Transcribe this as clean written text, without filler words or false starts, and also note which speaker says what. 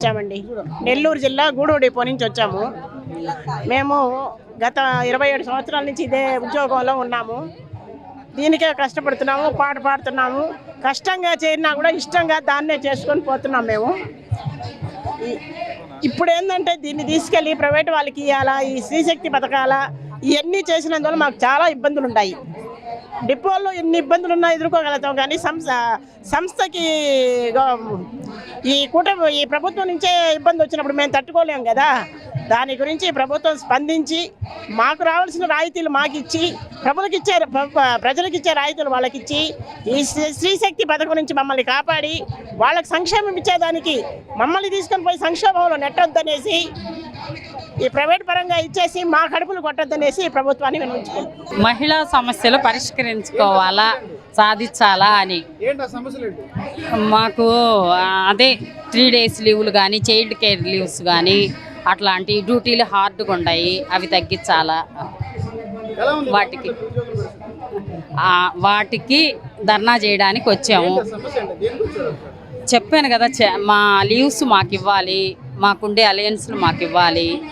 Speaker 1: వచ్చామండి. నెల్లూరు జిల్లా గూడూరు డిపో నుంచి వచ్చాము. మేము గత 27 సంవత్సరాల నుంచి ఇదే ఉద్యోగంలో ఉన్నాము. దీనికే కష్టపడుతున్నాము, పాట పాడుతున్నాము. కష్టంగా చేరినా కూడా ఇష్టంగా దాన్నే చేసుకొని పోతున్నాం మేము. ఇప్పుడు ఏంటంటే దీన్ని తీసుకెళ్ళి ప్రైవేట్ వాళ్ళకి ఇవ్వాలా, ఈ శ్రీశక్తి పథకాల ఇవన్నీ చేసినందువల్ల మాకు చాలా ఇబ్బందులు ఉన్నాయి. డిపోల్లో ఎన్ని ఇబ్బందులు ఉన్నా ఎదుర్కోగలుగుతాం, కానీ సంస్థకి ఈ ప్రభుత్వం నుంచే ఇబ్బంది వచ్చినప్పుడు మేము తట్టుకోలేము కదా. దాని గురించి ప్రభుత్వం స్పందించి మాకు రావాల్సిన రాయితీలు మాకు ఇచ్చి, ప్రజలకు ఇచ్చే రాయితీలు వాళ్ళకి ఇచ్చి, ఈ శ్రీశక్తి పథకం నుంచి మమ్మల్ని కాపాడి వాళ్ళకి సంక్షేమం ఇచ్చేదానికి మమ్మల్ని తీసుకొని పోయి సంక్షేమంలో నెట్టొద్దనేసి, ఈ ప్రైవేట్ పరంగా ఇచ్చేసి మా కడుపులు కొట్టొద్దనేసి ప్రభుత్వాన్ని వినియోగించుకుంటాం.
Speaker 2: మహిళా సమస్యలు పరిష్కరించుకోవాలా, సాధించాలా అని మాకు అదే 3 days లీవులు కానీ, చైల్డ్ కేర్ లీవ్స్ కానీ, అట్లాంటి డ్యూటీలు హార్డ్గా ఉన్నాయి, అవి తగ్గించాలా. వాటికి ధర్నా చేయడానికి వచ్చాము. చెప్పాను కదా, మా లీవ్స్ మాకు ఇవ్వాలి, మాకుండే అలయన్స్లు మాకు ఇవ్వాలి.